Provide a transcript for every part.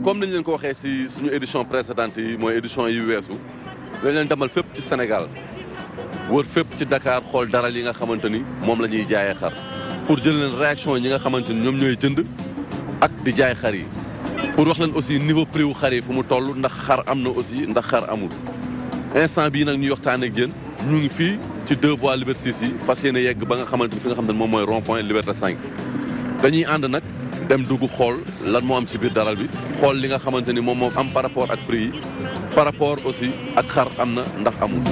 comme nañ leen ko waxee si suñu édition précédente yi mooy édition yi weesu dañ leen demal fépp ci Sénégal wër fépp ci Dakar xool daral yi nga xamante ni moom la ñuy jaayee xar pour jël leen réaction yi nga xamante ni ñoom ñooy jënd ak di jaay xar yi pour wax leen aussi niveau prix wu xar yi fu mu toll ndax xar am na aussi ndax xar amul instant bii nag ñuy waxtaan ak yéen ñu ngi fii ci 2 voies Liberté 6 yi fas yéene yegg ba nga xamante ni fi nga xam ne moom mooy rond point Liberté 5 dañuy ànd nag dem dugg xool lan moo am ci biir daral bi xool li nga xamante ni moom moo am par rapport ak prix yi par rapport aussi ak xar am na ndax amul.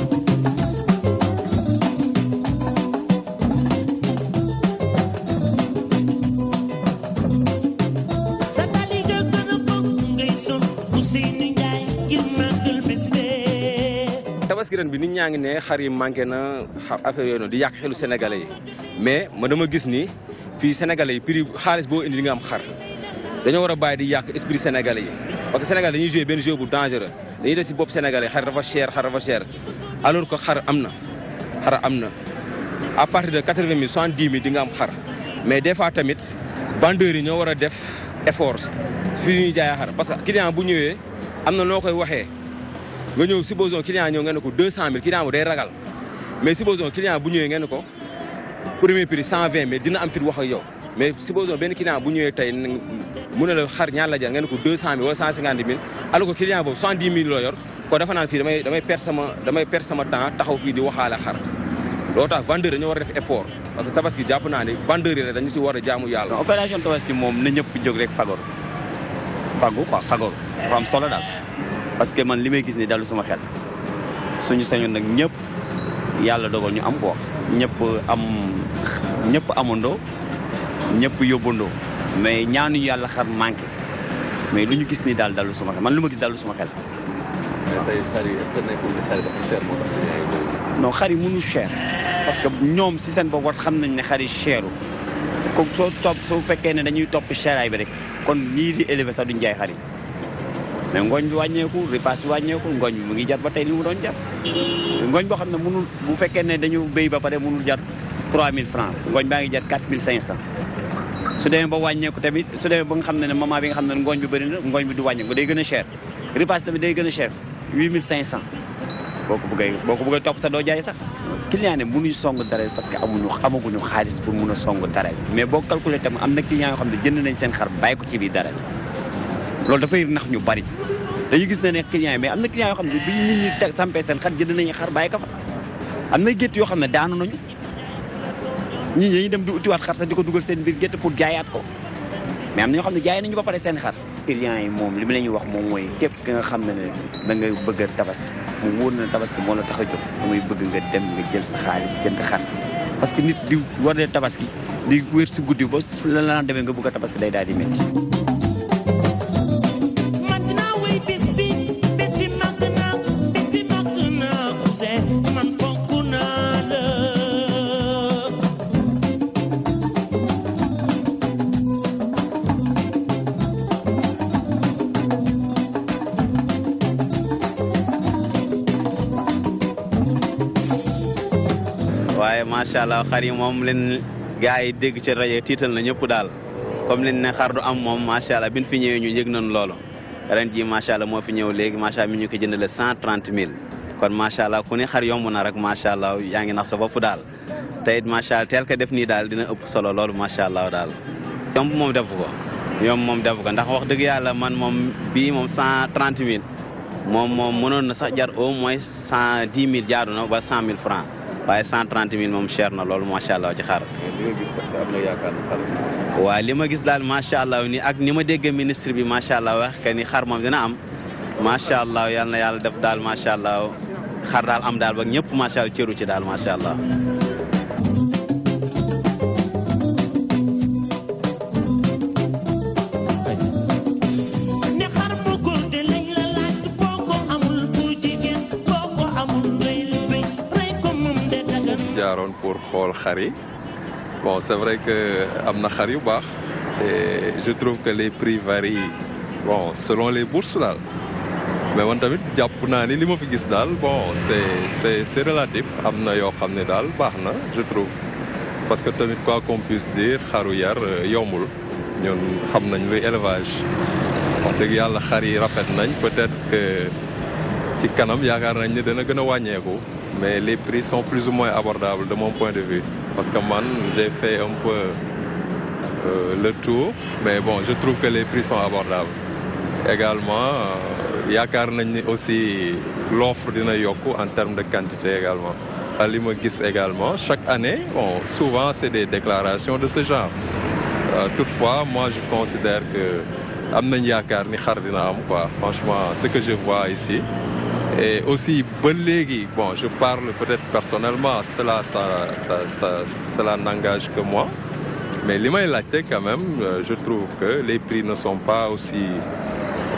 tabaski ren bi nit ñaa ngi ne xar yi manqué na affaire yooyu noonu di yàq xelu sénégalais yi mais ma dama gis ni fii sénégalais yi prix xaalis boo indi di nga am xar dañoo war a bàyyi di yàq esprit sénégalais yi parce que sénégalais dañuy jouer benn jeu bu dangereux dañuy def si bopp sénégalais xar dafa cher alors que xar am na à partir de 80 000 70 000 di nga am xar mais des fois tamit vendeurs yi ñoo war a def effort fii ñuy jaayee xar parce que client bu ñëwee am na noo koy waxee nga ñëw supposons client ñëw ngeen ne ko 200 000 client bu day ragal mais supposons client bu ñëwee ngeen ne ko premier prix 120 000 dina am fit wax ak yow mais supposons benn client bu ñëwee tey mu ne la xar ñaar la jar ngeen ne ko 200 000 wala 150 000 alors que client boobu 70 000 loo yor kon dafa naan fii damay perdre sama temps taxaw fii di waxaale xar loolu tax vendeur dañoo war a def effort parce que tabaski jàpp naa ni vendeur yi rek dañu si war a jaamu yàlla. opération tabaski moom na ñëpp jóg rek fagaru dafa am solo daal parce que man li may gis ni dalu sama xel suñu sañoon nag ñëpp yàlla dogal ñu am ko ñëpp amandoo ñëpp yóbbandoo mais ñaanuñu yàlla xar manqué mais lu ñu gis ni daal dalu sama xel man lu ma gis dalu sama xel. tey xar yi est-ce que nekkul ni xar yi dafa cher moo tax non xar yi mënu cher parce que ñoom si seen bopp war xam nañ ne xar yi cheru comme soo fekkee ne dañuy topp cheraay bi rek kon ñii di élevé sax duñ jaay xar yi mais ngooñ bi wàññeeku repas bi wàññeeku ngooñ bi mu ngi jar ba tey li mu doon jar ngooñ boo xam ne mënul bu fekkee ne dañu béy ba pare mënul jar 3000 francs ngooñ baa ngi jar 4500 su demee ba wàññeeku tamit su demee ba nga xam ne moment bi nga xam ne ngooñ bi bëri na ngooñ bi du wàññeeku day gën a cher repas tamit day gën a cher 8500 boo ko bëggee topp sax doo jaay sax client ne mënuñu song dara parce que amaguñu xaalis pour mun a song dara mais boo calculé tam am na client yoo xam ne jënd nañ seen xar bàyyi ko ci biir dara loolu dafay nax ñu bari dañuy gis ne client yi mais am na client yoo xam ne bi nit ñi sampee seen xar jënd nañu xar bàyyi ko fa am na gétt yoo xam ne daanu nañu ñii dañuy dem di utiwaat xar sax di ko dugal seen biir gétt pour jaayaat ko mais am na ñoo xam ne jaay nañu ba pare seen xar client yi moom li mu la ñuy wax moom mooy képp ki nga xam ne da nga bëgg a tabaski mu wóor na tabaski moo la tax a jóg damay bëgg nga dem nga jël sa xaalis jënd xar parce que nit di war dee tabaski di wér si guddi ba la demee nga bëgg a tabaski day daal di métti. waaye macha allah xar yi moom leen gars yi dégg ci rajo tiital na ñëpp daal comme leen ne xar du am moom macha allah bi ñu fi ñëwee ñu yëg nañu loolu ren jii macha allah moo fi ñëw léegi macha allah mi ñu ko jëndale 130 000 kon macha allah ku ne xar yomb na rek macha allah yaa ngi nax sa bopp daal te it macha allah teel ko def nii daal dina ëpp solo loolu macha allah daal. yomb moom defu ko ndax wax dëgg yàlla man moom bii moom 130 000 moom mënoon na sax jar au moins 110 000 jaadu na ba 100 000 francs waaye 130 000 moom cher na loolu macha allah ci xar. waaw li ma gis daal macha allah ni ak ni ma dégg ministre bi macha allah wax que ni xar moom dina am macha allah yal na yàlla def daal macha allah xar daal am daal ba ñëpp macha allah cëru ci daal macha allah. jaaroon pour xool xar yi bon c'est vrai que am na xar yu baax et je trouve que les prix varient bon selon les bourses daal mais man tamit jàpp naa ni li ma fi gis daal bon c'est relatif am na yoo xam ne daal baax na je trouve parce que tamit quoi qu'on puisse dire xaru yar yombul ñun xam nañ luy élevage wax dëgg yàlla xar yi rafet nañ peut-être que ci kanam yaakaar nañ ne dana gën a wàññeeku mais les prix sont plus ou moins abordables de mon point de vue parce que man j'ai fait un peu le tour mais bon je trouve que les prix sont abordables également yaakaar nañ ni aussi l'offre dina yokku en termes de quantité également li ma gis également chaque année bon souvent c'est des déclarations de ce genre toutefois moi je considère que am nañ yaakaar ni xar dina am quoi franchement ce que je vois ici et aussi ba léegi bon je parle peut-être personnellement cela n'engage que moi mais li may laajte quand même je trouve que les prix ne sont pas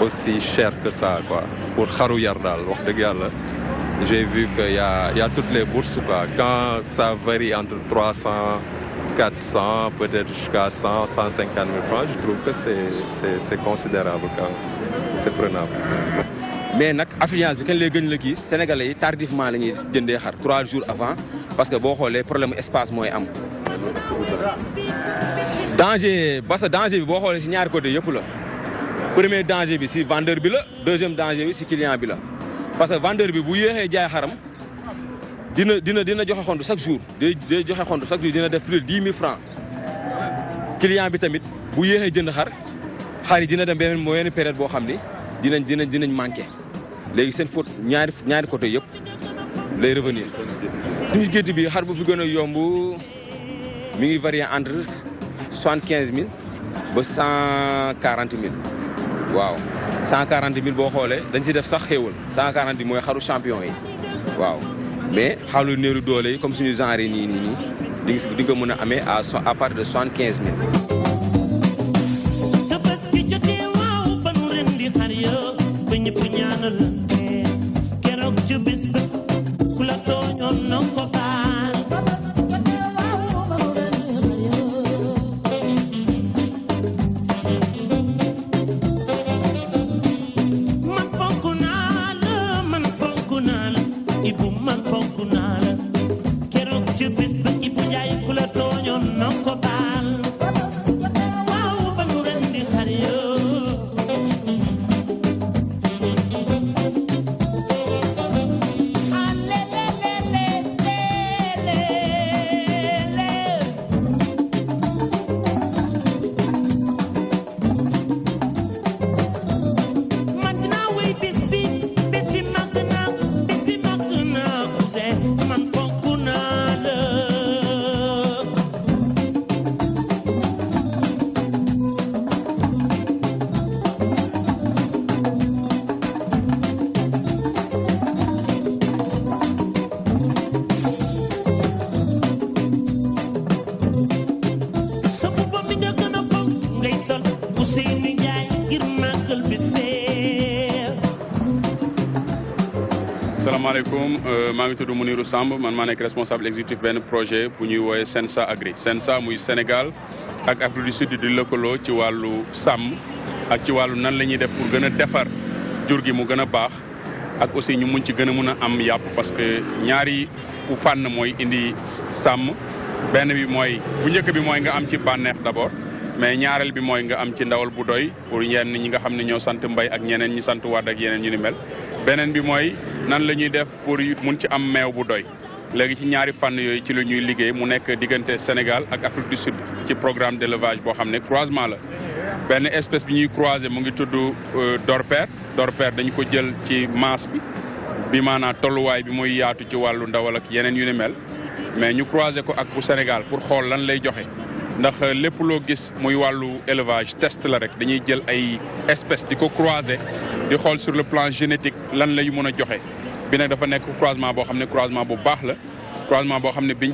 aussi chers que ça quoi pour xaru yar daal wax dëgg yàlla j'ai vu que y a toutes les bourses quoi quand ça varie entre 300 400 peut-être jusqu'à 100 150 000 francs je trouve que c'est considérable quand même c'est prenable. mais nag affluence bi kañ lay gën la gis sénégalais yi tardivement la ñuy jëndee xar 3 jours avant parce que boo xoolee problème espace mooy am. danger parce que danger bi boo xoolee si ñaari côté yëpp la premier danger bi si vendeur bi la deuxième danger bi si client bi la parce que vendeur bi bu yéexee jaay xaram dina joxe xont chaque jour day joxe xont chaque jour dina def plus de 10 000 francs client bi tamit bu yéexee jënd xar yi dina dem benn période boo xam ni dinañ manqué léegi seen faute ñaari côté yëpp lay revenir suñu gétt bi xar bu fi gën a yomb mi ngi varier entre 75 000 ba 140 000 waaw 140 000 boo xoolee dañ si def sax xéewal 140 000 mooy xaru champion yi waaw mais xalu néeru doole yi comme suñu genre yi nii di nga mën a amee à partir de 75 000. salaamaaleykum maa ngi tudd Mounirou Samb man maa nekk responsable exécutif benn projet bu ñuy woowee Sensa Agri Sensa muy Sénégal ak Afrique du Sud di lëkkaloo ci wàllu sàmm ak ci wàllu nan la ñuy def pour gën a defar jur gi mu gën a baax ak aussi ñu mun ci gën a mun a am yàpp parce que ñaari fànn mooy indi sàmm benn bi mooy bu njëkk bi mooy nga am ci bànneex d'abord mais ñaareel bi mooy nga am ci ndawal bu doy pour ñenn ñi nga xam ne ñoo sant mbay ak ñeneen ñi sant wadd ak yeneen ñu ni mel beneen bi mooy nan la ñuy def pour mun ci am meew bu doy léegi ci ñaari fànn yooyu ci la ñuy liggéey mu nekk diggante Sénégal ak Afrique du Sud ci programme d'élevage boo xam ne croisement la benn espèce bi ñuy croiser mu ngi tudd dorper dañu ko jël ci masse bi maanaam tolluwaay bi muy yaatu ci wàllu ndawal ak yeneen yu ni mel mais ñu croiser ko ak bu Sénégal pour xool lan lay joxe ndax lépp loo gis muy wàllu élevage test la rek dañuy jël ay espèces di ko croiser di xool sur le plan génétique lan lay mën a joxe bi nag dafa nekk croisement boo xam ne croisement bu baax la croisement boo xam ne biñ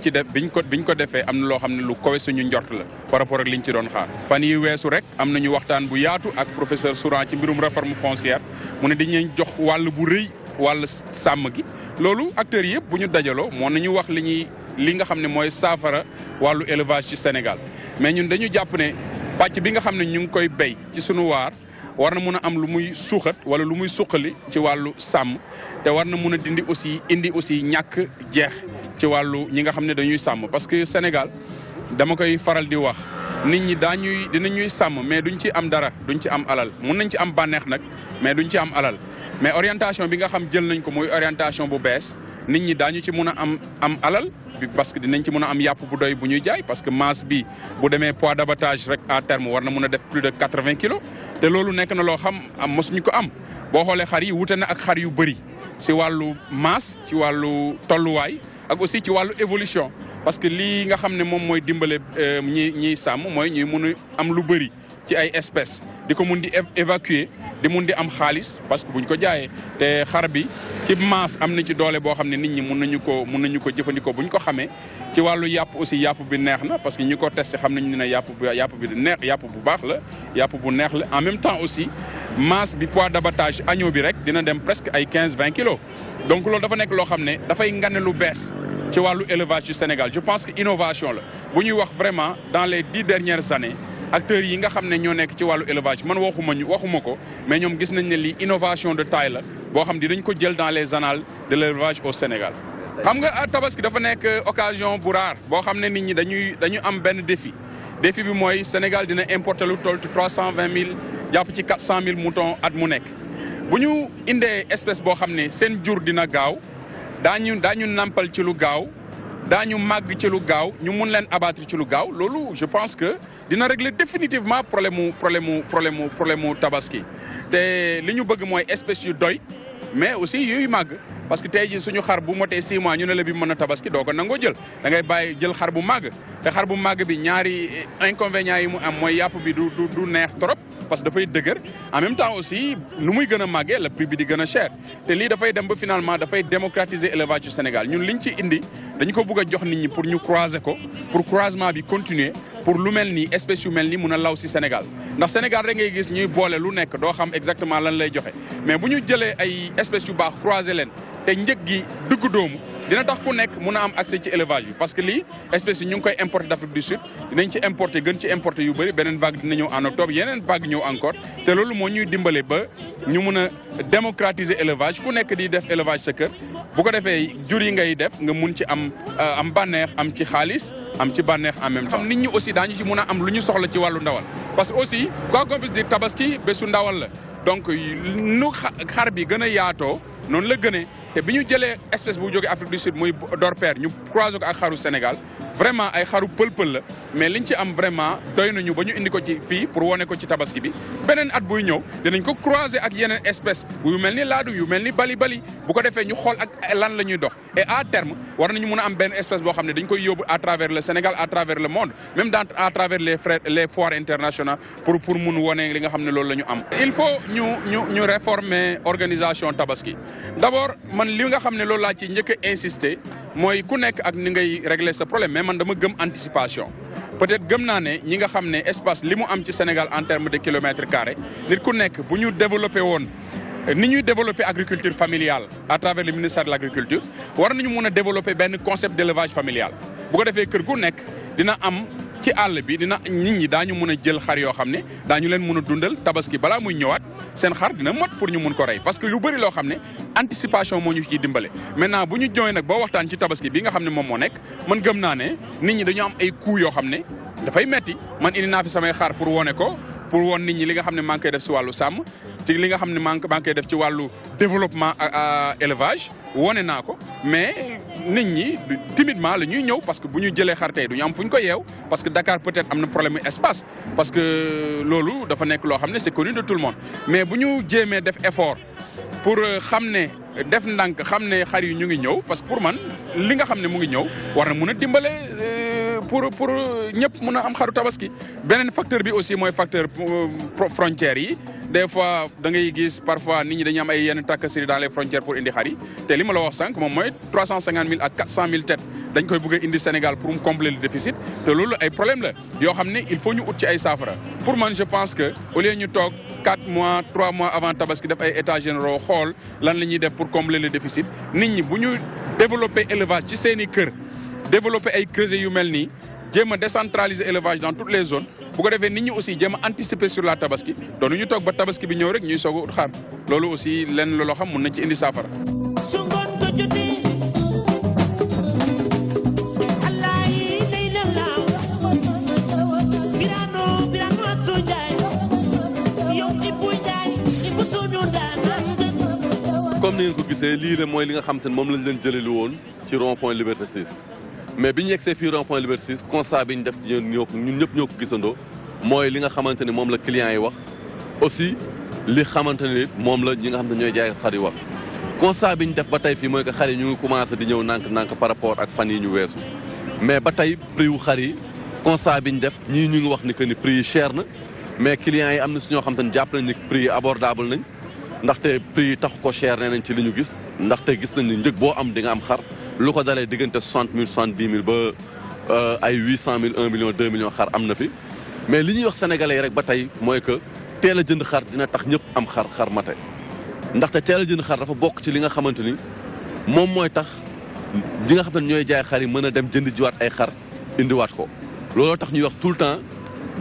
ko defee am na loo xam ne lu kawe suñu njort la par rapport ak liñ ci doon xaar. fan yi weesu rek am nañu waxtaan bu yaatu ak professeur Souran ci mbirum réforme foncière mu ne dañuy jox wàll bu rëy wàll sàmm gi loolu acteurs yëpp bu ñu dajaloo moo nañu wax li ñuy li nga xam ne mooy saafara wàllu élevage ci Sénégal mais ñun dañu jàpp ne pàcc bi nga xam ne ñu ngi koy béy ci sunu waar war na mun a am lu muy suuxat wala lu muy suqali ci wàllu sàmm te war na mun a indi aussi ñàkk jeex ci wàllu ñi nga xam ne dañuy sàmm parce que Sénégal dama koy faral di wax nit ñi dinañuy sàmm mais duñ ci am dara duñ ci am alal mun nañ ci am bànneex nag mais duñ ci am alal mais orientation bi nga xam jël nañ ko mooy orientation bu bees nit ñi daañu ci mun a am alal parce que dinañ ci mun a am yàpp bu doy bu ñuy jaay parce que masse bi bu demee poids d'abattage rek à terme war na mun a def plus de 80 kilos te loolu nekk na loo xam mosuñu ko am boo xoolee xar yi wute na ak xar yu bëri si wàllu masse ci wàllu tolluwaay ak aussi ci wàllu évolution parce que lii nga xam ne moom mooy dimbale ñiy sàmm mooy ñuy mun a am lu bëri ci ay espèces di ko mun di évacuer di mun di am xaalis parce que buñ ko jaayee te xar bi ci masse am na ci doole boo xam ne nit ñi mun nañu ko jëfandikoo buñ ko xamee ci wàllu yàpp aussi yàpp bi neex na parce que ñi ko testé xam nañu ne yàpp bi neex yàpp bu baax la yàpp bu neex la en même temps aussi masse bi poids d'abattage agneau bi rek dina dem presque ay 15-20 kilos donc loolu dafa nekk loo xam ne dafay ngane lu bees ci wàllu élevage du Sénégal je pense que innovation la bu ñuy wax vraiment dans les 10 dernières années acteurs yi nga xam ne ñoo nekk ci wàllu élevage man waxuma ko mais ñoom gis nañ ne lii innovation de taille la boo xam dinañ ko jël dans les annales de l'élevage au Sénégal. xam nga tabaski dafa nekk occasion bu rare boo xam ne nit ñi dañu am benn défi bi mooy Sénégal dina importer lu toll ci 320 000 jàpp ci 400 000 moutons at mu nekk bu ñu indee espèce boo xam ne seen jur dina gaaw daañu nampal ci lu gaaw. daañu màgg ci lu gaaw ñu mun leen abattre ci lu gaaw loolu je pense que dina régler définitivement problème mu tabaski te li ñu bëgg mooy espèces yu doy mais aussi yuy màgg parce que tey jii suñu xar bu motee 6 mois ñu ne la bi mën a tabaski doo ko nangoo jël da ngay bàyyi jël xar bu màgg te xar bu màgg bi ñaari inconvénients yi mu am mooy yàpp bi du neex trop parce que dafay dëgër en même temps aussi nu muy gën a màggee le prix bi di gën a cher te lii dafay dem ba finalement dafay démocratiser élevage du Sénégal ñun liñ ci indi dañu ko bëgg a jox nit ñi pour ñu croiser ko pour croisement bi continuer pour lu mel nii espèces yu mel nii mun a law si Sénégal ndax Sénégal rek ngay gis ñuy boole lu nekk doo xam exactement lan lay joxe mais bu ñu jëlee ay espèces yu baax croiser leen te njëg gi dugg doomu dina tax ku nekk mun a am accès ci élevage bi parce que lii espèces yi ñu ngi koy importer d'Afrique du Sud dinañ ci importer gën ci importer yu bëri beneen vague dina ñëw en octobre yeneen vague ñëw encore te loolu moo ñuy dimbale ba ñu mun a démocratiser élevage ku nekk di def élevage sa kër bu ko defee jur yi ngay def nga mun ci am bànneex am ci xaalis am ci bànneex en même temps nit ñi aussi daañu ci mun a am lu ñu soxla ci wàllu ndawal parce que aussi quoi qu'on puisse dire tabaski bésu ndawal la donc nu xar bi gën a yaatoo noonu la gënee te bi ñu jëlee espèce bu jógee Afrique du Sud muy Dorper ñu croisé ko ak xaru Sénégal vraiment ay xaru pël-pël la mais liñ ci am vraiment doy nañu ba ñu indi ko ci fii pour wane ko ci tabaski bi beneen at buy ñëw dinañ ko croiser ak yeneen espèce yu mel ni laadum yu mel ni bali bu ko defee ñu xool ak lan la ñuy dox et à terme war nañu mun a am benn espèce boo xam ne dañ koy yóbbu à travers le Sénégal à travers le monde même à travers les foires internationales pour mun wane li nga xam ne loolu la ñu am. il faut ñu réformer organisation tabaski d'abord man li nga xam ne loolu laa ci njëkk a insister mooy ku nekk ak ni ngay régler sa problème mais man dama gëm anticipation peut-être gëm naa ne ñi nga xam ne espace li mu am ci Sénégal en termes de kilomètres carrés nit ku nekk bu ñu développé woon ni ñuy développer agriculture familiale à travers le ministère de l'agriculture war nañu mun a développer benn concept d'élevage familial bu ko defee kër gu nekk dina am ci àll bi nit ñi daañu mun a jël xar yoo xam ne daañu leen mun a dundal tabaski balaa muy ñëwaat seen xar dina mot pour ñu mun ko rey parce que lu bëri loo xam ne anticipation moo ñu ciy dimbale maintenant bu ñu jooy nag boo waxtaan ci tabaski bi nga xam ne moom moo nekk man gëm naa ne nit ñi dañu am ay coûts yoo xam ne dafay metti man indi naa fi samay xar pour wone ko pour woon nit ñi li nga xam ne maa ngi koy def si wàllu sàmm ci li nga xam ne maa ngi koy def ci wàllu développement élevage wone naa ko mais nit ñi timidement la ñuy ñëw parce que bu ñu jëlee xar tey du ñu am fu ñu ko yeew parce que Dakar peut-être am na problème espace parce que loolu dafa nekk loo xam ne c'est connu de tout le monde mais bu ñu jéemee def effort pour xam ne def ndànk xam ne xar yi ñu ngi ñëw parce que pour man li nga xam ne mu ngi ñëw war na mun a dimbale pour ñëpp mun a am xaru tabaski beneen facteur bi aussi mooy facteur frontières yi des fois da ngay gis parfois nit ñi dañuy am ay yenn tracasseries dans les frontières pour indi xar yi te li ma la wax sànq moom mooy 350 000 ak 400 000 têtes dañ koy bëgg a indi Sénégal pour mu combler le déficit te loolu ay problème la yoo xam ne il faut ñu ut ci ay saafara pour man je pense que au lieu ñu toog 4 mois 3 mois avant tabaski def ay états généraux xool lan la ñuy def pour combler le déficit nit ñi bu ñu développer élevage ci seen i kër développer ay creuset yu mel nii jéem a décentraliser élevage dans toutes les zones bu ko defee nit ñi aussi jéem a anticiper sur la tabaski doonu ñu toog ba tabaski bi ñëw rek ñuy soog a ut xar loolu aussi lenn loo xam mun nañ ci indi saafara. comme ni ngeen ko gisee lii la mooy li nga xam te ne moom lañ leen jëlee woon ci rond point Liberté 6 mais bi ñu yegsee fii rond point Liberté 6 constat bi ñu def ñun ñëpp ñoo ko gisandoo mooy li nga xamante ni moom la clients yi wax aussi li xamante ni moom la ñi nga xam ne ñooy jaay xar yi wax. constat bi ñu def ba tey fii mooy que xar yi ñu ngi commencé di ñëw nànk-nànk par rapport ak fan yi ñu weesu mais ba tey prix wu xar yi constat bi ñu def ñii ñu ngi wax ni que ni prix yi cher na mais clients yi am na si ñoo xam te ne jàpp nañ ni prix yi abordable nañ. ndaxte prix yi taxu ko cher nee nañ ci li ñu gis ndaxte gis nañ ni njëg boo am di nga am xar lu ko dalee diggante 60 000 70 000 ba ay 800 000 1 million 2 millions xar am na fi. mais li ñuy wax sénégalais yi rek ba tey mooy que teel a jënd xar dina tax ñëpp am xar mate ndaxte teel a jënd xar dafa bokk ci li nga xamante ni moom mooy tax ñi nga xam ne ñooy jaay xar yi mën a dem jënd jiwaat ay xar indiwaat ko looloo tax ñuy wax tout le temps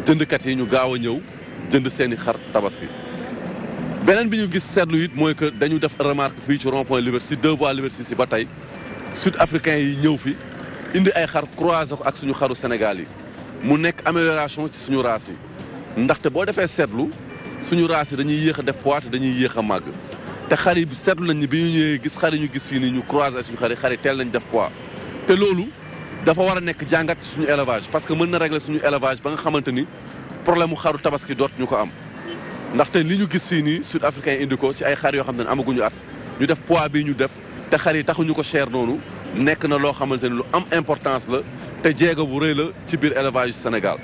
jëndkat yi ñu gaaw a ñëw jënd seeni xar tabaski. beneen bi ñu gis seetlu it mooy que dañu def remarque fii ci rond point Liberté 6 deux voies Liberté 6 si ba tey sud africain yi ñëw fi indi ay xar croisé ko ak suñu xaru Sénégal yi mu nekk amélioration ci suñu race yi ndaxte boo defee seetlu suñu race yi dañuy yéex a def poids te dañuy yéex a màgg te xar yi seetlu nañ ni bi ñu ñëwee gis xar yi ñu gis fii nii ñu croisé suñu xar yi teel nañ def poids te loolu dafa war a nekk jàngat ci suñu élevage parce que mën na régler suñu élevage ba nga xamante ni problème mu xaru tabaski doot ñu ko am ndaxte li ñu gis fii nii sud africain indi ko ci ay xar yoo xam ne amaguñu at ñu def poids bi ñu def te xar yi taxuñu ko cher noonu nekk na loo xamante ni lu am importance la te jéego bu rëy la ci biir élevage Sénégal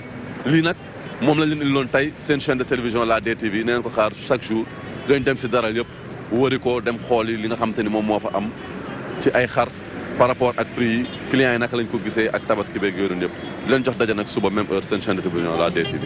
lii nag moom lañ leen indiloon tey seen chaîne de télévision la DTV neen ko xaar chaque jour dañ dem si daral yëpp wëri ko dem xool yi li nga xamante ni moom moo fa am ci ay xar par rapport ak prix yi clients yi naka lañ ko gisee ak tabaski beeg yooyu yëpp di leen jox daje nag suba même heure seen chaîne de télévision la DTV.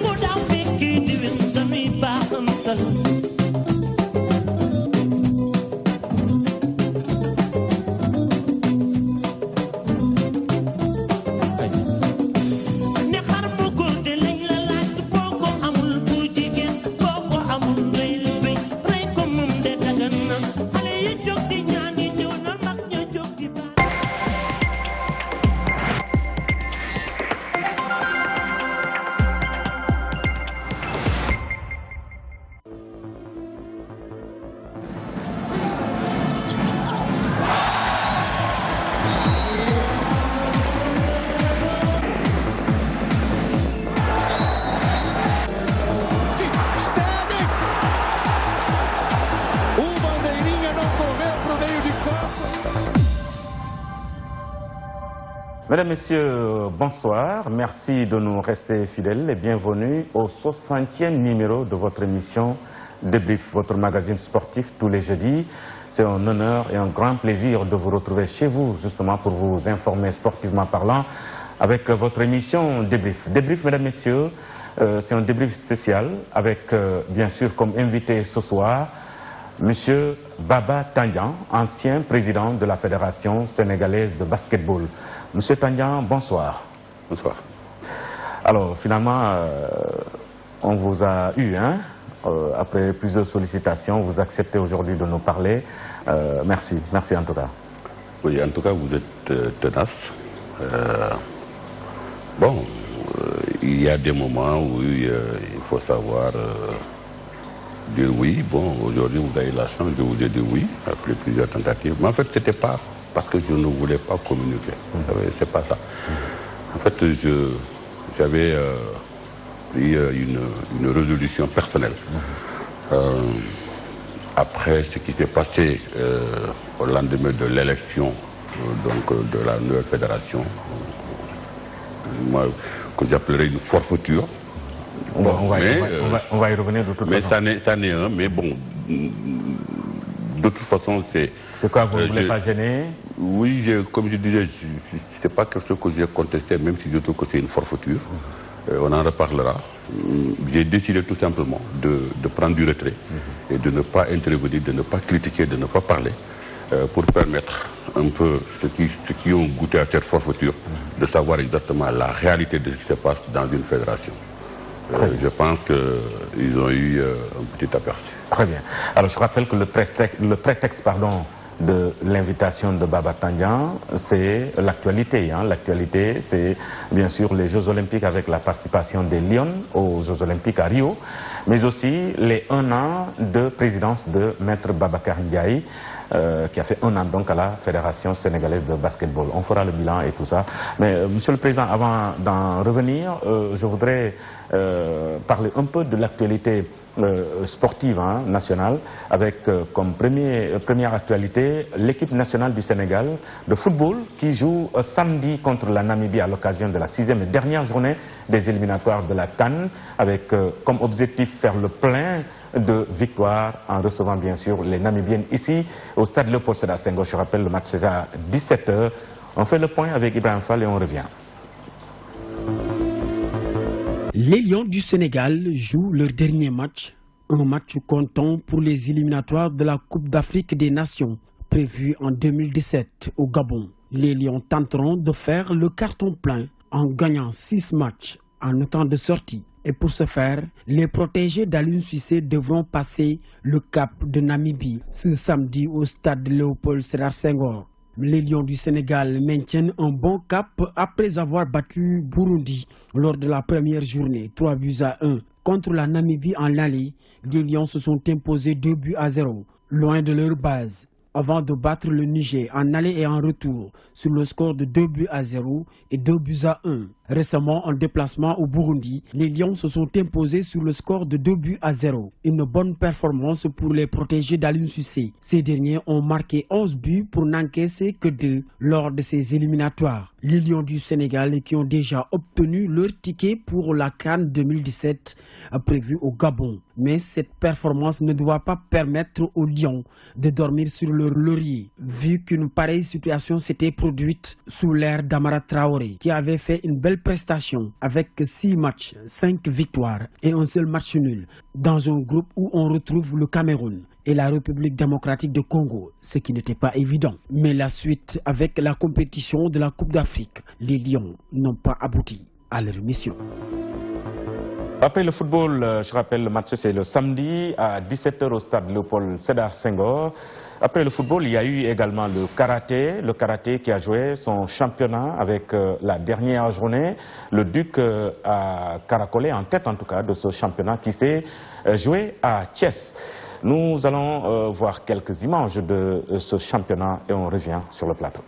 Mesdames, Messieurs, bonsoir. Merci de nous rester fidèles et bienvenue au 60e numéro de votre émission Débrief, votre magazine sportif tous les jeudis. C'est un honneur et un grand plaisir de vous retrouver chez vous, justement, pour vous informer sportivement parlant avec votre émission Débrief. Débrief, Mesdames, Messieurs, c'est un débrief spécial avec, bien sûr, comme invité ce soir, Monsieur Baba Tandian, ancien président de la Fédération sénégalaise de basketball. Monsieur Tandian, bonsoir. Bonsoir. Alors, finalement, on vous a eu, hein, après plusieurs sollicitations, vous acceptez aujourd'hui de nous parler. Merci, merci en tout cas. Oui, en tout cas, vous êtes tenace. Bon, il y a des moments où il faut savoir dire oui. Bon, aujourd'hui, vous avez la chance de vous dire oui, après plusieurs tentatives. Mais en fait, ce n'était pas parce que je ne voulais pas communiquer. C'est pas ça. En fait, j'avais pris une résolution personnelle. Après ce qui s'est passé au lendemain de l'élection de la nouvelle fédération, moi, que j'appellerais une forfaiture. On va y revenir de toute façon. Mais ça n'est un, mais bon, de toute façon, c'est... C'est quoi, vous ne voulez pas gêner? Oui, comme je disais, ce n'est pas quelque chose que j'ai contesté, même si je trouve que c'est une forfaiture. On en reparlera. J'ai décidé tout simplement de prendre du retrait et de ne pas intervenir, de ne pas critiquer, de ne pas parler. pour permettre un peu ceux qui ont goûté à cette forfaiture de savoir exactement la réalité de ce qui se passe dans une fédération. Je pense qu'ils ont eu un petit aperçu. Très bien. Alors je rappelle que le prétexte de l'invitation de Baba Tandian, c'est l'actualité. L'actualité, c'est bien sûr les Jeux Olympiques avec la participation des Lions aux Jeux Olympiques à Rio, mais aussi les 1 an de présidence de Maître Babacar Ndiaye, qui a fait 1 an donc à la Fédération sénégalaise de basketball. On fera le bilan et tout ça. Mais Monsieur le Président, avant d'en revenir, je voudrais parler un peu de l'actualité sportive nationale, avec comme première actualité l'équipe nationale du Sénégal de football qui joue samedi contre la Namibie à l'occasion de la 6e et dernière journée des éliminatoires de la CAN, avec comme objectif faire le plein de victoires en recevant bien sûr les Namibiennes ici au stade Léopold Sédar Senghor. Je rappelle, le match est à 17h. On fait le point avec Ibrahim Fall et on revient. Les Lions du Sénégal jouent leur dernier match, un match comptant pour les éliminatoires de la Coupe d'Afrique des Nations, prévue en 2017 au Gabon. Les Lions tenteront de faire le carton plein en gagnant 6 matchs en temps de sortie. Et pour ce faire, les protégés d'Aliou Cissé devront passer le cap de Namibie ce samedi au stade Léopold Sédar Senghor. Les Lions du Sénégal maintiennent un bon cap après avoir battu Burundi lors de la première journée, 3-1. Contre la Namibie en aller, les Lions se sont imposés 2-0, loin de leur base, avant de battre le Niger en aller et en retour sur le score de 2-0 et 2-1. Récemment, en déplacement au Burundi, les Lions se sont imposés sur le score de 2-0. Une bonne performance pour les protégés d'Aliou Cissé. Ces derniers ont marqué 11 buts pour n'encaisser que 2 lors de ces éliminatoires. Les Lions du Sénégal qui ont déjà obtenu leur ticket pour la CAN 2017 prévue au Gabon. Mais cette performance ne doit pas permettre aux Lions de dormir sur leur laurier, vu qu'une pareille situation s'était produite sous l'ère d'Amara Traoré, qui avait fait une belle prestation avec 6 matchs, 5 victoires et un seul match nul, dans un groupe où on retrouve le Cameroun et la République démocratique de Congo, ce qui n'était pas évident. Mais la suite avec la compétition de la Coupe d'Afrique, les Lions n'ont pas abouti à leur mission. Après le football, je rappelle, le match c'est le samedi à 17h au stade Léopold Sédar Senghor. Après le football, il y a eu également le karaté qui a joué son championnat avec la dernière journée. Le Duc a caracolé en tête en tout cas de ce championnat qui s'est joué à Thiès. Nous allons voir quelques images de ce championnat et on revient sur le plateau.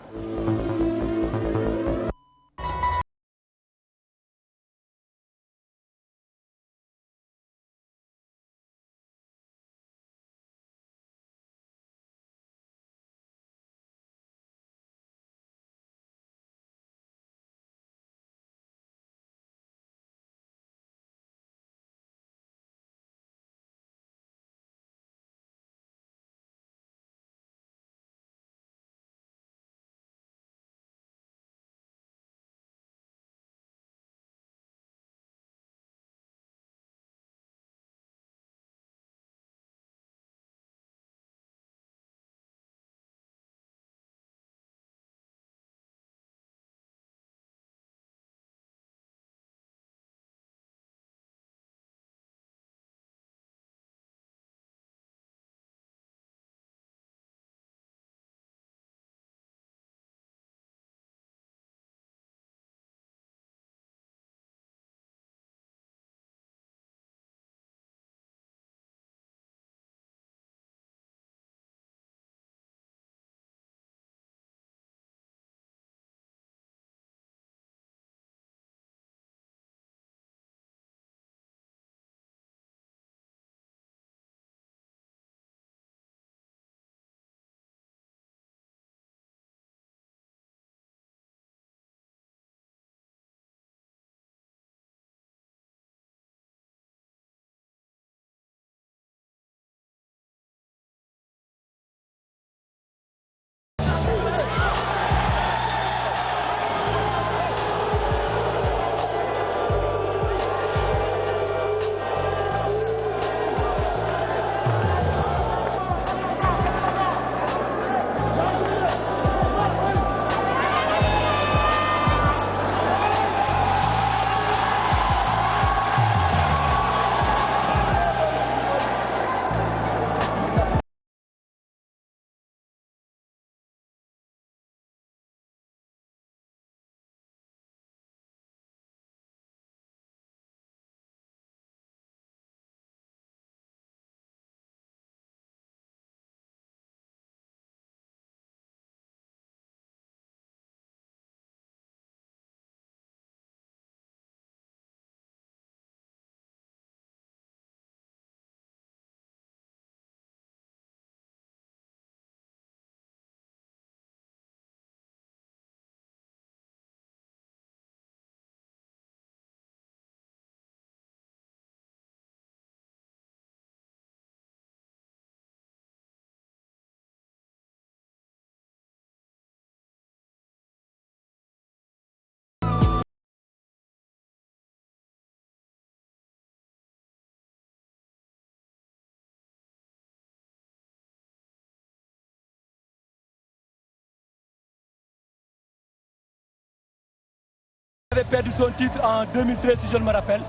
Il avait perdu son titre en 2013, si je me rappelle.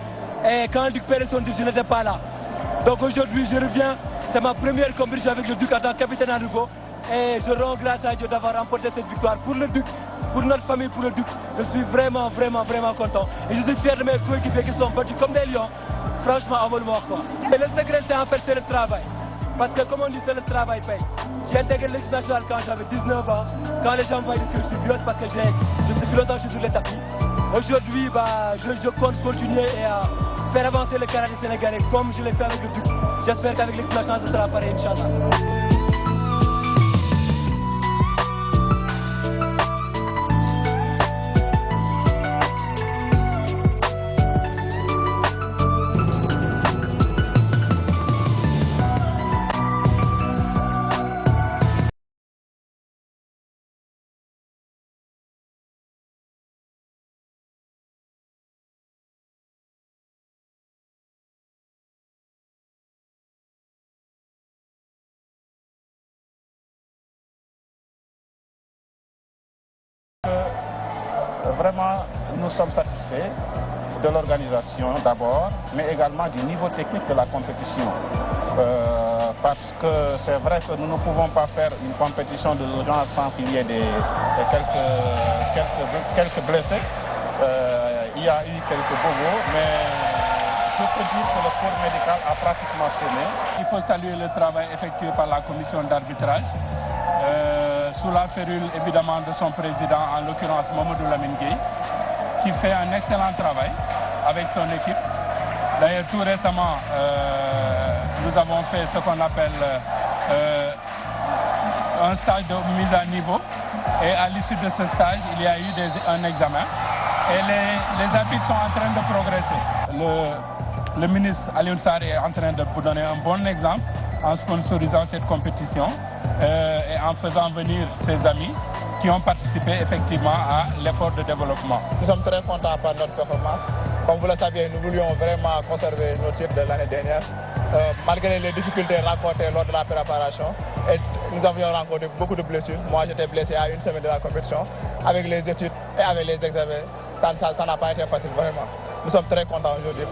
Et quand Duc perdait son titre, je n'étais pas là. Donc aujourd'hui, je reviens. C'est ma première compétition avec le Duc en tant que capitaine à nouveau. Et je rends grâce à Dieu d'avoir remporté cette victoire pour le Duc, pour notre famille, pour le Duc. Je suis vraiment content. Et je suis fier de mes coéquipiers qui sont battus comme des lions. Franchement, à quoi. Et le secret, c'est en fait, c'est le travail. Parce que comme on dit, c'est le travail paye. J'ai intégré l'équipe nationale quand j'avais 19 ans. Quand les gens voient que je suis vieux, c'est parce que depuis longtemps que je suis sur les tapis. Aujourd'hui, je compte continuer et faire avancer le karaté sénégalais comme je l'ai fait avec le Duc. J'espère qu'avec l'équipe nationale, ce sera pareil, Inch'Allah. Vraiment, nous sommes satisfaits de l'organisation d'abord, mais également du niveau technique de la compétition. Parce que c'est vrai que nous ne pouvons pas faire une compétition de genre sans qu'il y ait quelques blessés. Il y a eu quelques bobos, mais je peux dire que le corps médical a pratiquement sonné. Il faut saluer le travail effectué par la commission d'arbitrage. Sous la férule évidemment de son président, en l'occurrence Mamadou Lamine Gueye, qui fait un excellent travail avec son équipe. D'ailleurs, tout récemment, nous avons fait ce qu'on appelle un stage de mise à niveau. Et à l'issue de ce stage, il y a eu un examen. Et les arbitres sont en train de progresser. Le ministre Alioune Sarr est en train de vous donner un bon exemple en sponsorisant cette compétition et en faisant venir ses amis qui ont participé effectivement à l'effort de développement. Nous sommes très contents par notre performance. Comme vous le savez, nous voulions vraiment conserver nos titres de l'année dernière, malgré les difficultés rencontrées lors de la préparation. Et nous avions rencontré beaucoup de blessures. Moi, j'étais blessé à une semaine de la compétition. Avec les études et avec les examens, ça n'a pas été facile, vraiment. Nous sommes très contents aujourd'hui.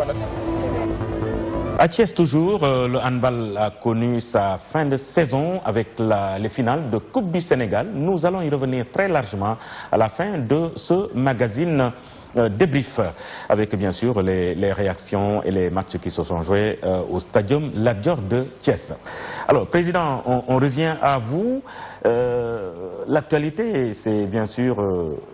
À Thiès toujours, le handball a connu sa fin de saison avec les finales de Coupe du Sénégal. Nous allons y revenir très largement à la fin de ce magazine débrief, avec bien sûr les réactions et les matchs qui se sont joués au stadium Lat Dior de Thiès. Alors, Président, on revient à vous. L'actualité, c'est bien sûr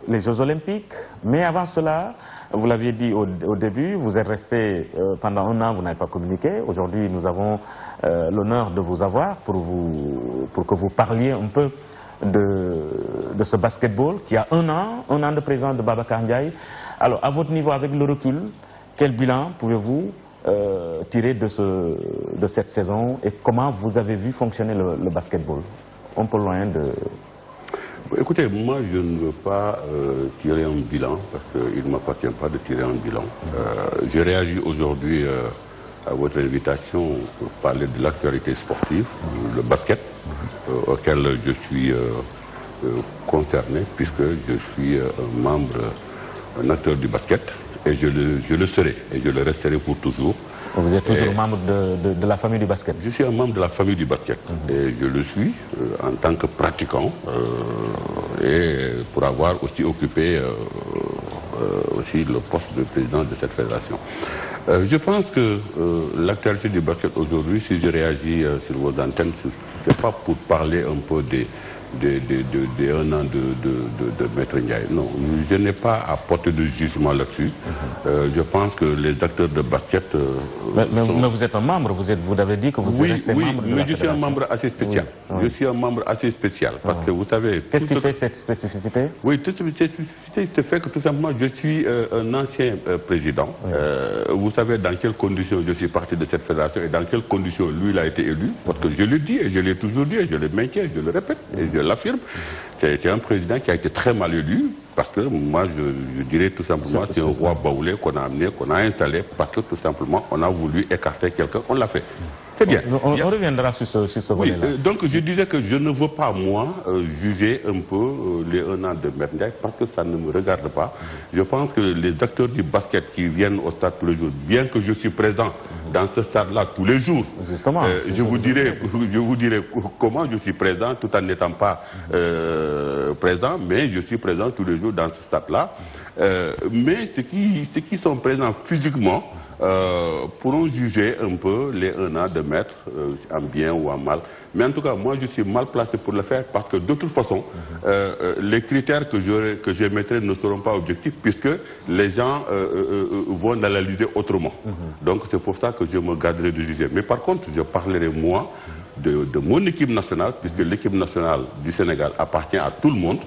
les Jeux Olympiques, mais avant cela, vous l'aviez dit au début, vous êtes resté pendant un an, vous n'avez pas communiqué. Aujourd'hui, nous avons l'honneur de vous avoir pour que vous parliez un peu de ce basketball qui a un an de présence de Babacar Ndiaye. Alors, à votre niveau, avec le recul, quel bilan pouvez-vous tirer de cette saison et comment vous avez vu fonctionner le basketball? Un peu loin de... Écoutez, moi je ne veux pas tirer un bilan parce qu'il ne m'appartient pas de tirer un bilan. Je réagis aujourd'hui à votre invitation pour parler de l'actualité sportive, le basket, auquel je suis concerné puisque je suis un acteur du basket et je le serai et je le resterai pour toujours. Vous êtes toujours membre de la famille du basket? Je suis un membre de la famille du basket et je le suis en tant que pratiquant et pour avoir aussi occupé aussi le poste de président de cette fédération. Je pense que l'actualité du basket aujourd'hui, si je réagis sur vos antennes, ce n'est pas pour parler un peu un an de Maître Ndiaye. Non, je n'ai pas à porter de jugement là-dessus. Je pense que les acteurs de basket... mais vous êtes un membre, vous avez dit que vous êtes resté membre de la fédération. Oui, je suis un membre assez spécial. Oui. Je suis un membre assez spécial parce que vous savez... Qu'est-ce qui fait cette spécificité? Oui, cette spécificité fait que tout simplement je suis un ancien président. Oui. Vous savez dans quelles conditions je suis parti de cette fédération et dans quelles conditions lui il a été élu. Parce que je le dis et je l'ai toujours dit et je le maintiens, je le répète. Et je l'affirme, c'est un président qui a été très mal élu parce que moi je dirais tout simplement c'est un roi baoulé qu'on a amené, qu'on a installé parce que tout simplement on a voulu écarter quelqu'un, on l'a fait. C'est bien. On reviendra sur ce volet-là. Oui, donc je disais que je ne veux pas, moi, juger un peu les 1 an de Maître Ndiaye parce que ça ne me regarde pas. Je pense que les acteurs du basket qui viennent au stade tous les jours, bien que je suis présent dans ce stade-là tous les jours, justement, je vous dirai comment je suis présent tout en n'étant pas présent, mais je suis présent tous les jours dans ce stade-là. Mais ceux qui sont présents physiquement pourront juger un peu les 1 an de Maître en bien ou en mal. Mais en tout cas, moi, je suis mal placé pour le faire parce que de toute façon, les critères que j'émettrai ne seront pas objectifs puisque les gens vont l'analyser autrement. Donc, c'est pour ça que je me garderai de juger. Mais par contre, je parlerai, moi, de mon équipe nationale, puisque l'équipe nationale du Sénégal appartient à tout le monde,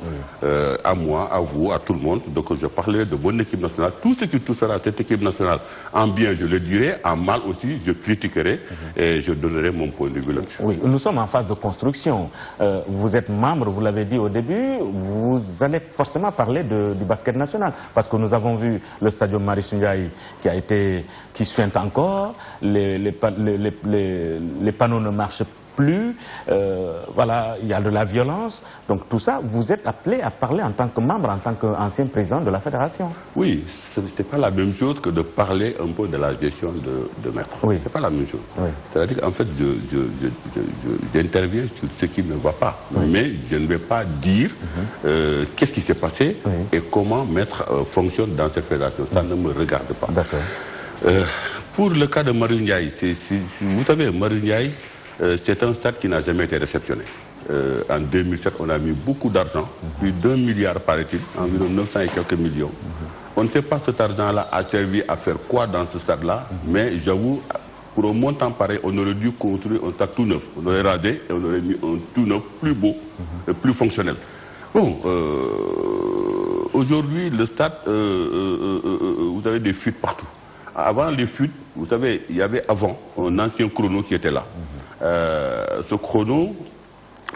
à moi, à vous, à tout le monde. Donc je parlerai de mon équipe nationale. Tout ce qui touchera cette équipe nationale, en bien je le dirai, en mal aussi je critiquerai et je donnerai mon point de vue là-dessus. Oui, nous sommes en phase de construction. Vous êtes membre, vous l'avez dit au début, vous allez forcément parler du basket national. Parce que nous avons vu le stadium Marius Ndiaye qui suinte encore, les panneaux ne marchent plus, voilà, il y a de la violence. Donc tout ça, vous êtes appelé à parler en tant que membre, en tant qu'ancien président de la fédération. Oui, ce n'est pas la même chose que de parler un peu de la gestion de Maître. Oui. C'est pas la même chose. Oui. C'est-à-dire qu'en fait, j'interviens sur ce qui ne va pas. Oui. Mais je ne vais pas dire qu'est-ce qui s'est passé et comment Maître fonctionne dans cette fédération. Ça ne me regarde pas. D'accord. Pour le cas de Marius Ndiaye, vous savez, Marius Ndiaye, c'est un stade qui n'a jamais été réceptionné. En 2007, on a mis beaucoup d'argent, plus d'1 milliard paraît-il, environ 900 et quelques millions. On ne sait pas cet argent-là a servi à faire quoi dans ce stade-là, mais j'avoue, pour un montant pareil, on aurait dû construire un stade tout neuf. On aurait rasé et on aurait mis un tout neuf, plus beau, et plus fonctionnel. Bon, aujourd'hui, le stade, vous avez des fuites partout. Avant les fuites, vous savez, il y avait avant un ancien chrono qui était là. Ce chrono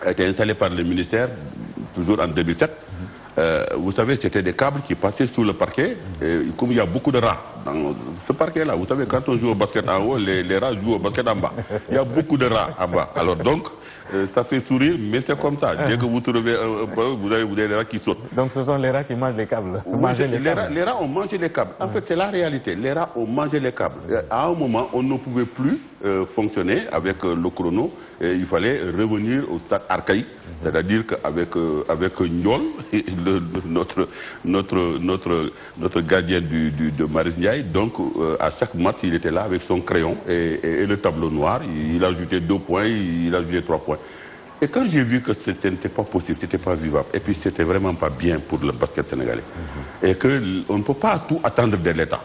a été installé par le ministère, toujours en 2007. Vous savez, c'était des câbles qui passaient sous le parquet. Et comme il y a beaucoup de rats dans ce parquet-là, vous savez, quand on joue au basket en haut, les rats jouent au basket en bas. Il y a beaucoup de rats en bas. Alors donc, ça fait sourire, mais c'est comme ça. Dès que vous trouvez un peu, vous avez des rats qui sautent. Donc ce sont les rats qui mangent les câbles. Oui, les rats ont mangé les câbles. En fait, c'est la réalité. Les rats ont mangé les câbles. À un moment, on ne pouvait plus fonctionner avec le chrono. Et il fallait revenir au stade archaïque, c'est-à-dire qu'avec Ndiol, notre gardien de Marius Ndiaye, donc à chaque match, il était là avec son crayon et le tableau noir. Il a ajouté 2 points, il a ajouté 3 points. Et quand j'ai vu que ce n'était pas possible, ce n'était pas vivable, et puis c'était vraiment pas bien pour le basket sénégalais, et qu'on ne peut pas tout attendre de l'État.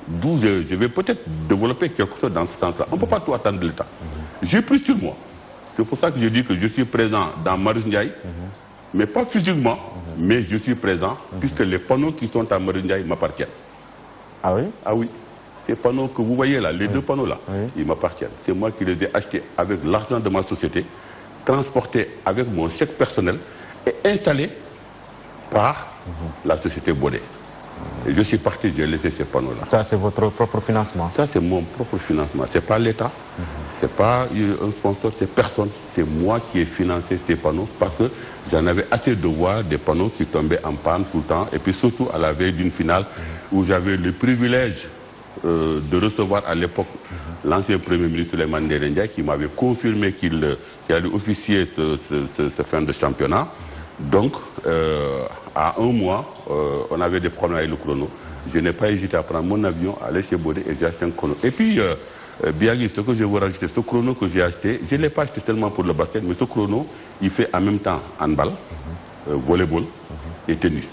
D'où je vais peut-être développer quelque chose dans ce sens-là. On ne peut pas tout attendre de l'État. J'ai pris sur moi. C'est pour ça que je dis que je suis présent dans Marius Ndiaye, mais pas physiquement, mais je suis présent, puisque les panneaux qui sont à Marius Ndiaye m'appartiennent. Ah oui? Ah oui. Ces panneaux que vous voyez là, les 2 panneaux là, ils m'appartiennent. C'est moi qui les ai achetés avec l'argent de ma société, transportés avec mon chèque personnel et installés par la société Baudet. Et je suis parti, j'ai laissé ces panneaux-là. Ça, c'est votre propre financement? Ça, c'est mon propre financement. Ce n'est pas l'État, ce n'est pas un sponsor, c'est personne. C'est moi qui ai financé ces panneaux parce que j'en avais assez de voir des panneaux qui tombaient en panne tout le temps. Et puis surtout à la veille d'une finale où j'avais le privilège de recevoir à l'époque l'ancien Premier ministre Souleymane Ndéné Ndiaye qui m'avait confirmé qu'il allait officier ce fin de championnat. Donc, à un mois, on avait des problèmes avec le chrono. Je n'ai pas hésité à prendre mon avion, aller chez Baudet et j'ai acheté un chrono. Et puis, Biagui, ce que je veux rajouter, ce chrono que j'ai acheté, je ne l'ai pas acheté seulement pour le basket, mais ce chrono, il fait en même temps handball, volleyball et tennis.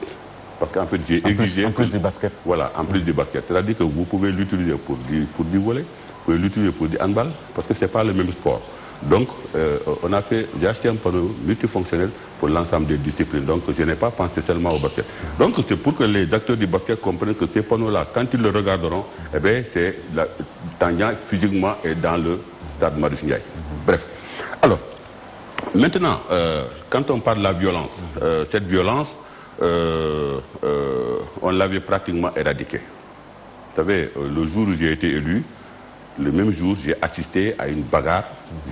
Parce qu'en fait, j'ai exigé... En plus du basket. Voilà, en plus du basket. C'est-à-dire que vous pouvez l'utiliser pour du volley, vous pouvez l'utiliser pour du handball, parce que ce n'est pas le même sport. Donc, j'ai acheté un panneau multifonctionnel pour l'ensemble des disciplines. Donc, je n'ai pas pensé seulement au basket. Donc, c'est pour que les acteurs du basket comprennent que ces panneaux-là, quand ils le regarderont, eh bien, c'est tangent physiquement et dans le stade Marius Ndiaye. Bref. Alors, maintenant, quand on parle de la violence, cette violence, on l'avait pratiquement éradiquée. Vous savez, le jour où j'ai été élu, le même jour, j'ai assisté à une bagarre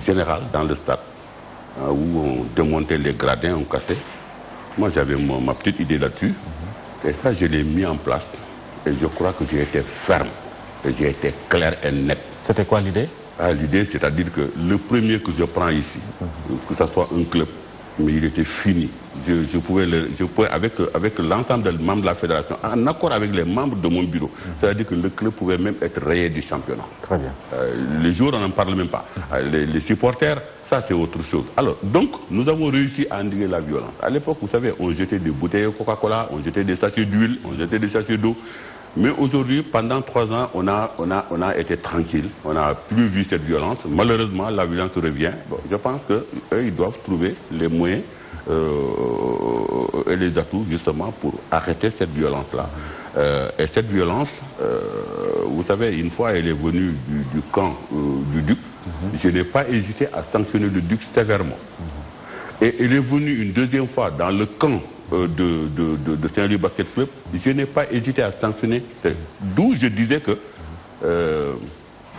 générale dans le stade, où on démontait les gradins, on cassait. Moi, j'avais ma petite idée là-dessus. Et ça, je l'ai mis en place. Et je crois que j'ai été ferme. Et j'ai été clair et net. C'était quoi l'idée? L'idée, c'est-à-dire que le premier que je prends ici, que ce soit un club, mais il était fini. Je pouvais avec l'ensemble des membres de la fédération, en accord avec les membres de mon bureau, c'est-à-dire que le club pouvait même être rayé du championnat. Très bien. Les joueurs, on n'en parle même pas. Les supporters, ça c'est autre chose. Alors, donc, nous avons réussi à endiguer la violence. À l'époque, vous savez, on jetait des bouteilles de Coca-Cola, on jetait des sachets d'huile, on jetait des sachets d'eau. Mais aujourd'hui, pendant 3 ans, on a été tranquille. On n'a plus vu cette violence. Malheureusement, la violence revient. Bon, je pense qu'eux, ils doivent trouver les moyens et les atouts justement pour arrêter cette violence-là. Et cette violence, vous savez, une fois elle est venue du camp du Duc, je n'ai pas hésité à sanctionner le Duc sévèrement. Et elle est venue une deuxième fois dans le camp de Saint-Louis Basket Club, je n'ai pas hésité à sanctionner. D'où je disais que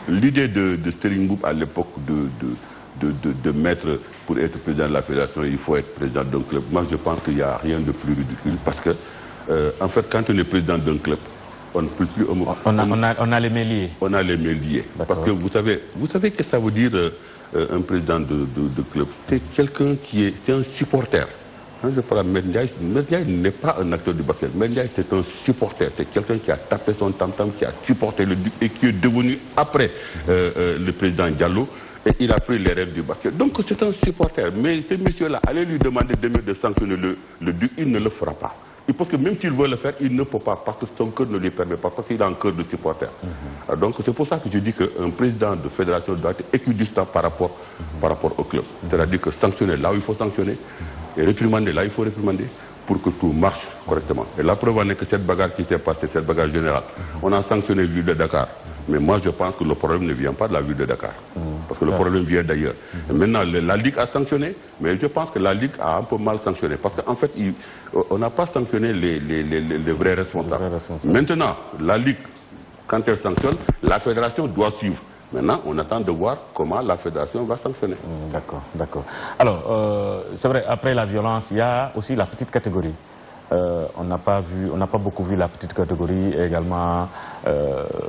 l'idée de Sterling Mboup à l'époque de mettre, pour être président de la fédération, il faut être président d'un club. Moi, je pense qu'il n'y a rien de plus ridicule parce que, en fait, quand on est président d'un club, on ne peut plus... On a les mains liées. On a les mains liées. Parce que vous savez ce que ça veut dire un président de club? C'est quelqu'un qui est... C'est un supporter. Je parle de Mendiaï n'est pas un acteur du basket. Mendiaï, c'est un supporter. C'est quelqu'un qui a tapé son tam-tam, qui a supporté le Duc et qui est devenu, après le président Diallo, et il a pris les rêves du basket. Donc c'est un supporter. Mais ce monsieur-là, allez lui demander de sanctionner le Duc, il ne le fera pas. Et parce que même s'il veut le faire, il ne peut pas, parce que son cœur ne lui permet pas, parce qu'il a un cœur de supporter. Donc c'est pour ça que je dis qu'un président de fédération doit être équidistant par rapport au club. C'est-à-dire que sanctionner là où il faut sanctionner, et réprimander là, il faut réprimander pour que tout marche correctement. Et la preuve en est que cette bagarre qui s'est passée, cette bagarre générale, on a sanctionné la ville de Dakar. Mais moi, je pense que le problème ne vient pas de la ville de Dakar. Parce que le problème vient d'ailleurs. Maintenant, la Ligue a sanctionné, mais je pense que la Ligue a un peu mal sanctionné. Parce qu'en fait, on n'a pas sanctionné les vrais responsables. Maintenant, la Ligue, quand elle sanctionne, la fédération doit suivre. Maintenant, on attend de voir comment la fédération va sanctionner. D'accord, d'accord. Alors, c'est vrai, après la violence, il y a aussi la petite catégorie. On n'a pas beaucoup vu la petite catégorie, également